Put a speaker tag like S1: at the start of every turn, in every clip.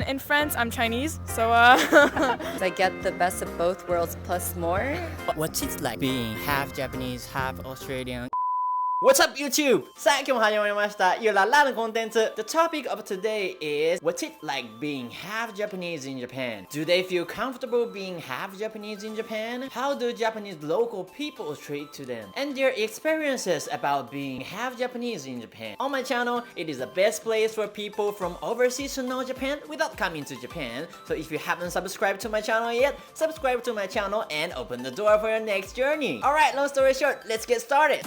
S1: and in France, I'm Chinese, so
S2: I get the best of both worlds plus more.
S3: What's it like being half Japanese, half Australian?
S4: What's up YouTube? さあ今日も始まりましたゆららのコンテンツ The topic of today is What's it like being half Japanese in Japan? Do they feel comfortable being half Japanese in Japan? How do Japanese local people treat to them? And their experiences about being half Japanese in Japan. On my channel, it is the best place for people from overseas to know Japan without coming to Japan. So if you haven't subscribed to my channel yet, subscribe to my channel and open the door for your next journey. Alright, long story short, let's get started.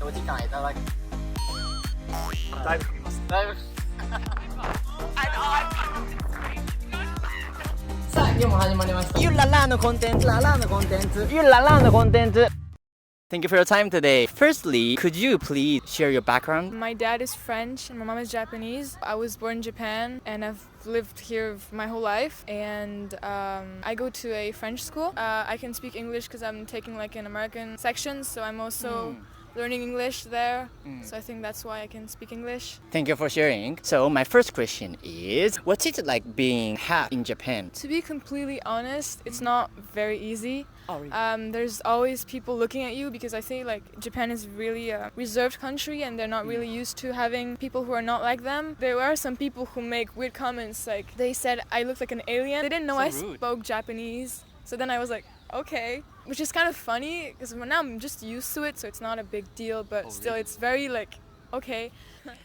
S3: お時間いただき
S5: だいぶかけますだいぶ
S3: さあ今日も始まりましたゆららのコンテンツゆららのコンテンツ
S4: Thank you for your time today. Firstly, could you please share your background?
S1: my dad is French and my mom is Japanese. I was born in Japan and I've lived here my whole life, and I go to a French school. I can speak English because I'm taking like an American section, so I'm also learning English there, so I think that's why I can speak English.
S4: Thank you for sharing. So my first question is, what's it like being half in Japan?
S1: To be completely honest, it's not very easy.
S4: Oh, really?
S1: There's always people looking at you because I think like Japan is really a reserved country and they're not really used to having people who are not like them. There are some people who make weird comments, like they said I looked like an alien. They didn't know
S4: So
S1: I
S4: rude.
S1: spoke Japanese, so then I was like, okay, which is kind of funny because now I'm just used to it, so it's not a big deal, but still
S4: really?
S1: it's very like, okay.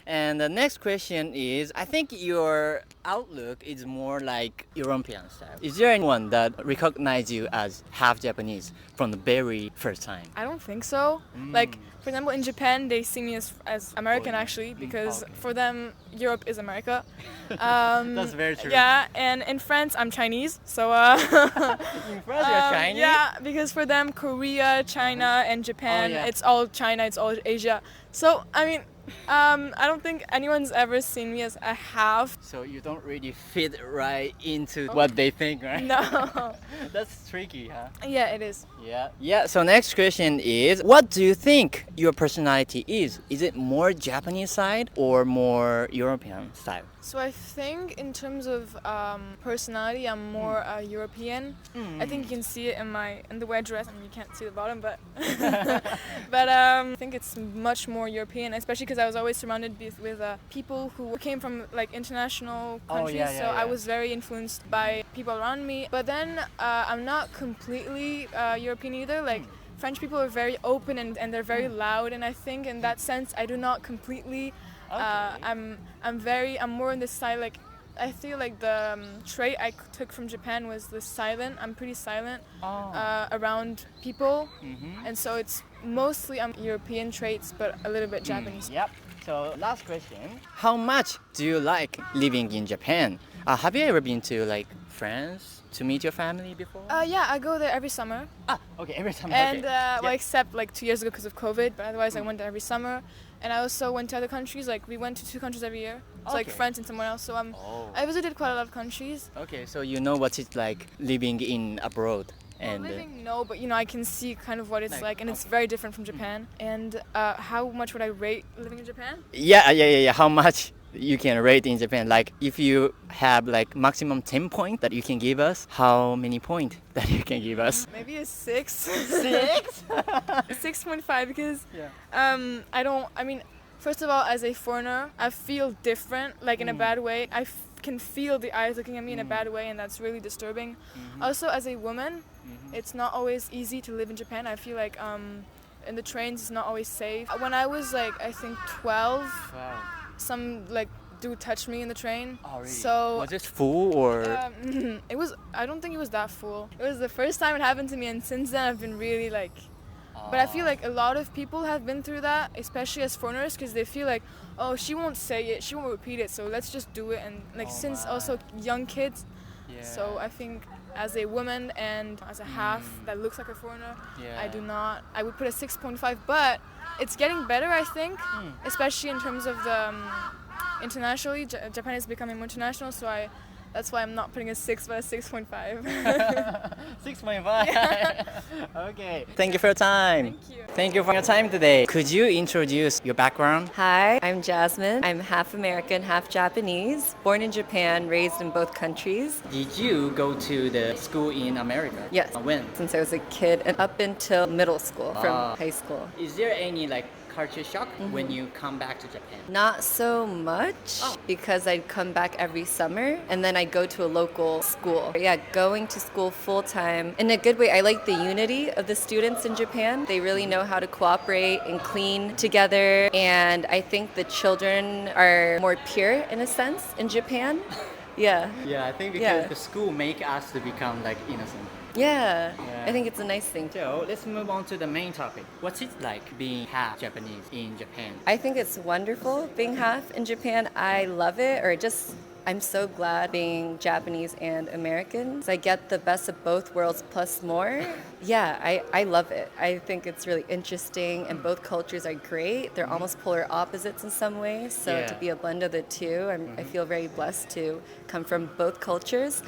S4: And the next question is, I think your outlook is more like European style. Is there anyone that recognize you as half Japanese from the very first time?
S1: I don't think so. Like, for example, in Japan, they see me as American
S4: yeah.
S1: actually, because
S4: Okay.
S1: for them, Europe is America.
S4: That's very true.
S1: Yeah, and in France, I'm Chinese, so
S4: In France, you're Chinese?
S1: yeah, because for them, Korea, China, and Japan,
S4: yeah.
S1: it's all China, it's all Asia. So, I mean, I don't think anyone's ever seen me as a half.
S4: So you don't really fit right into what they think, right?
S1: No.
S4: That's tricky, huh?
S1: Yeah, it is.
S4: Yeah. Yeah, so next question is, what do you think your personality is? Is it more Japanese side or more European style?
S1: So I think in terms of personality, I'm more European. I think you can see it in the wear dress. I mean, you can't see the bottom, but but I think it's much more European, especially because I was always surrounded with people who came from like international countries.
S4: yeah,
S1: so
S4: yeah.
S1: I was very influenced by people around me. But then I'm not completely European either. Like French people are very open and they're very loud, and I think in that sense I do not completely. I'm more in this side, like I feel like the trait I took from Japan was the silent. I'm pretty silent around people, and so it's mostly European traits but a little bit Japanese.
S4: Yep. So last question. How much do you like living in Japan? Have you ever been to like France to meet your family before?
S1: Yeah, I go there every summer,
S4: Okay, every time.
S1: and
S4: okay.
S1: well, except like 2 years ago because of COVID, but otherwise I went there every summer. And I also went to other countries, like we went to 2 countries every year. It's like
S4: Okay.
S1: France and somewhere else. So I visited quite a lot of countries.
S4: Okay, so you know what it's like living in abroad. And
S1: Living, no, but I can see kind of what it's
S4: Like,
S1: like, and it's very different from Japan. And how much would I rate living in Japan?
S4: yeah. How much you can rate in Japan? Like if you have like maximum 10 points that you can give us, how many points that you can give us?
S1: Maybe a 6.
S4: 6?
S1: 6.5 because
S4: Yeah.
S1: I mean, first of all, as a foreigner, I feel different, like in a bad way. I can feel the eyes looking at me in a bad way, and that's really disturbing. Also, as a woman, it's not always easy to live in Japan. I feel like in the trains it's not always safe. When I was like, I think 12,
S4: Wow.
S1: some like dude touched me in the train.
S4: Oh, really?
S1: So
S4: Was it full or?
S1: it was. I don't think it was that full. It was the first time it happened to me, and since then I've been really like. But I feel like a lot of people have been through that, especially as foreigners, because they feel like, oh, she won't say it, she won't repeat it, so let's just do it. And like since also young kids, so I think as a woman and as a half that looks like a foreigner, I do not. I would put a 6.5, but it's getting better, I think, especially in terms of the internationally. Japan is becoming more international, so That's why I'm not putting a 6 but a 6.5.
S4: 6.5. Okay. Thank you for your time.
S1: Thank you.
S4: Thank you for your time today. Could you introduce your background?
S2: Hi, I'm Jasmine. I'm half American, half Japanese. Born in Japan, raised in both countries.
S4: Did you go to the school in America?
S2: Yes.
S4: When?
S2: Since I was a kid and up until middle school, from high school.
S4: Is there any like culture shock when you come back to Japan?
S2: Not so much because I'd come back every summer and then I'd go to a local school. Yeah, going to school full time in a good way. I like the unity of the students in Japan. They really know how to cooperate and clean together. And I think the children are more pure in a sense in Japan. Yeah.
S4: Yeah, I think because
S2: Yeah.
S4: the school make us to become like innocent.
S2: Yeah.
S4: Yeah.
S2: I think it's a nice thing.
S4: So let's move on to the main topic. What's it like being half Japanese in Japan?
S2: I think it's wonderful being half in Japan. I love it, or just I'm so glad being Japanese and American. I get the best of both worlds plus more. Yeah, I love it. I think it's really interesting, and both cultures are great. They're almost polar opposites in some ways. So
S4: Yeah.
S2: to be a blend of the two, I feel very blessed to come from both cultures.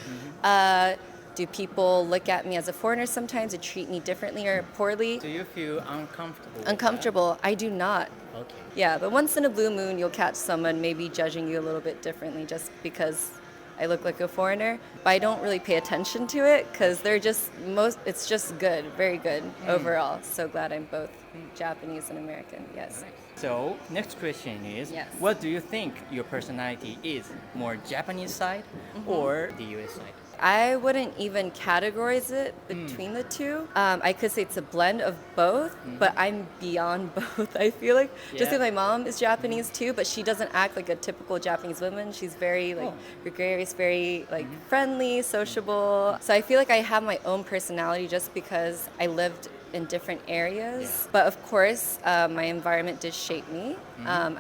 S2: Do people look at me as a foreigner sometimes and treat me differently or poorly?
S4: Do you feel uncomfortable? with
S2: Uncomfortable. I do not.
S4: that? Okay.
S2: Yeah, but once in a blue moon, you'll catch someone maybe judging you a little bit differently just because I look like a foreigner. But I don't really pay attention to it because it's just good, very good overall. So glad I'm both Japanese and American, yes.
S4: So next question is,
S2: Yes.
S4: what do you think your personality is? More Japanese side or the US side?
S2: I wouldn't even categorize it between the two. I could say it's a blend of both, but I'm beyond both. I feel like just
S4: Yeah.
S2: like my mom is Japanese too, but she doesn't act like a typical Japanese woman. She's very like gregarious, very like friendly, sociable. So I feel like I have my own personality just because I lived in different areas.
S4: Yeah.
S2: But of course, my environment did shape me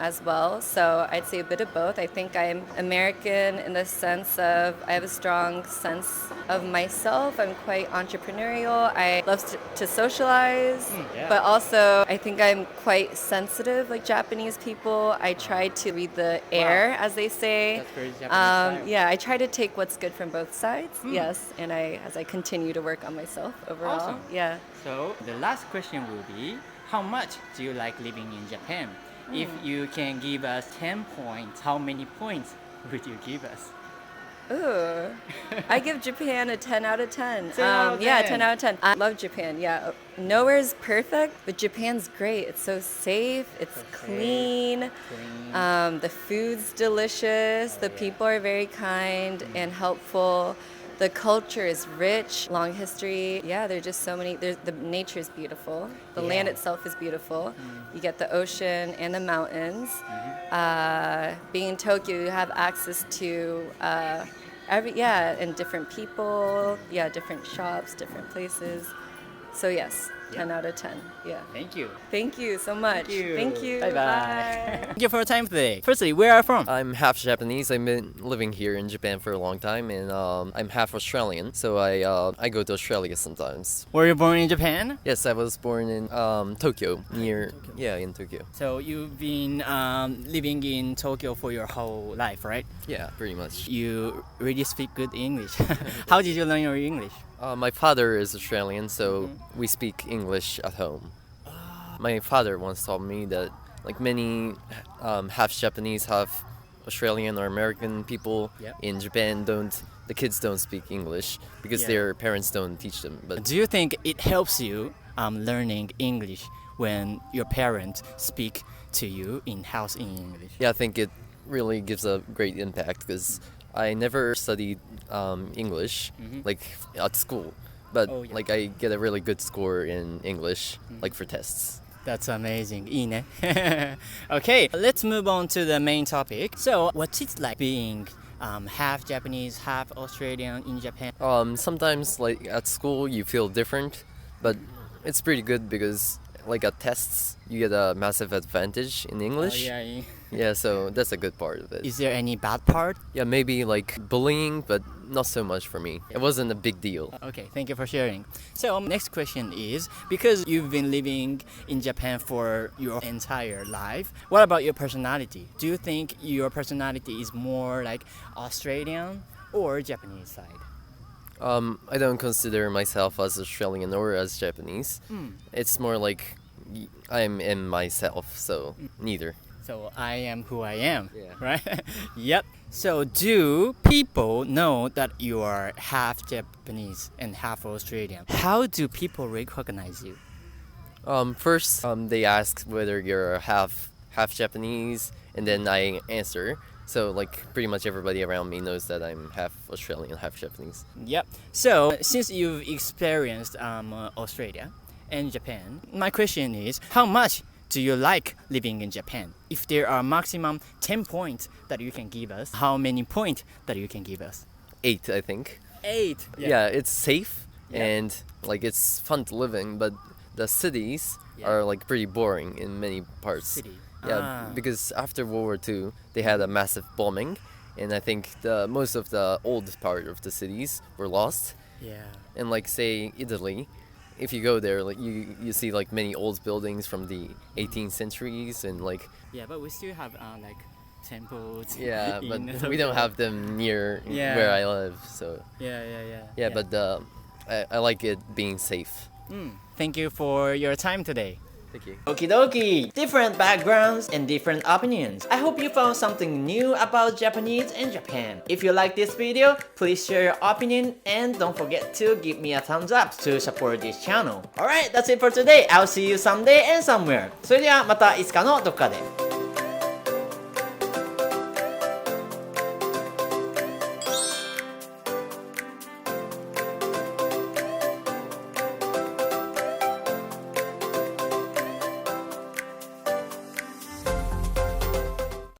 S2: as well. So I'd say a bit of both. I think I'm American in the sense of I have a strong sense of myself. I'm quite entrepreneurial. I love to socialize,
S4: yeah.
S2: but also I think I'm quite sensitive like Japanese people. I try to read the air, as they say.
S4: That's very Japanese style.
S2: Yeah, I try to take what's good from both sides. Yes, and as I continue to work on myself overall.
S4: Awesome.
S2: Yeah.
S4: So the last question will be, how much do you like living in Japan? If you can give us 10 points, how many points would you give us?
S2: Ooh, I give Japan a 10 out of 10.
S4: 10 out of
S2: Yeah,
S4: 10.
S2: 10 out of 10. I love Japan. Yeah, nowhere's perfect, but Japan's great. It's so safe. It's clean. The food's delicious. The people are very kind and helpful. The culture is rich, long history. Yeah, there's just so many. The nature is beautiful. The land itself is beautiful. You get the ocean and the mountains. Being in Tokyo, you have access to and different people. Yeah, different shops, different places. So yes, 10 out of 10. Yeah.
S4: Thank you.
S2: Thank you so much. Thank you.
S4: Bye-bye.
S2: Bye.
S4: Thank you for your time today. Firstly, where are you from?
S6: I'm half Japanese. I've been living here in Japan for a long time, and I'm half Australian. So I go to Australia sometimes.
S4: Were you born in Japan?
S6: Yes, I was born in Tokyo, in Tokyo.
S4: So you've been living in Tokyo for your whole life, right?
S6: Yeah, pretty much.
S4: You really speak good English. How did you learn your English?
S6: My father is Australian, so we speak English at home. My father once told me that like many half Japanese, half Australian or American people
S4: Yep.
S6: in Japan the kids don't speak English because
S4: Yeah.
S6: their parents don't teach them. But
S4: Do you think it helps you learning English when your parents speak to you in house in English?
S6: yeah, I think it really gives a great impact because I never studied English like at school, but
S4: Oh, yeah.
S6: like I get a really good score in English like for tests.
S4: That's amazing. いいね. Okay, let's move on to the main topic. So, what's it like being half Japanese, half Australian in Japan?
S6: Sometimes like at school you feel different, but it's pretty good because like at tests you get a massive advantage in English.
S4: yeah.
S6: Yeah, so that's a good part of it.
S4: Is there any bad part?
S6: Yeah, maybe like bullying, but not so much for me. It wasn't a big deal.
S4: Okay, thank you for sharing. So, next question is, because you've been living in Japan for your entire life, what about your personality? Do you think your personality is more like Australian or Japanese side?
S6: I don't consider myself as Australian or as Japanese. It's more like I'm in myself, so neither.
S4: So I am who I am,
S6: Yeah.
S4: right? Yep. So do people know that you are half Japanese and half Australian? How do people recognize you?
S6: First, they ask whether you're half Japanese, and then I answer. So like pretty much everybody around me knows that I'm half Australian, half Japanese.
S4: Yep. So since you've experienced Australia and Japan, my question is, how much do you like living in Japan? If there are maximum 10 points that you can give us, how many points that you can give us?
S6: 8, I think.
S4: 8.
S6: Yeah, it's safe
S4: Yeah.
S6: and like it's fun to live in, but the cities
S4: Yeah.
S6: are like pretty boring in many parts.
S4: City.
S6: Yeah,
S4: Ah.
S6: because after World War II, they had a massive bombing, and I think most of the old part of the cities were lost.
S4: Yeah.
S6: And like say Italy, if you go there, like you see like many old buildings from the 18th centuries and like
S4: Yeah, but we still have like temples.
S6: yeah, but
S4: in
S6: we don't have them near
S4: Yeah.
S6: where I live. So
S4: Yeah.
S6: but I like it being safe.
S4: Thank you for your time today.
S6: Thank you.
S4: Okie dokie! Different backgrounds and different opinions. I hope you found something new about Japanese and Japan. If you like this video, please share your opinion and don't forget to give me a thumbs up to support this channel. Alright, that's it for today. I'll see you someday and somewhere. それではまたいつかのどっかで。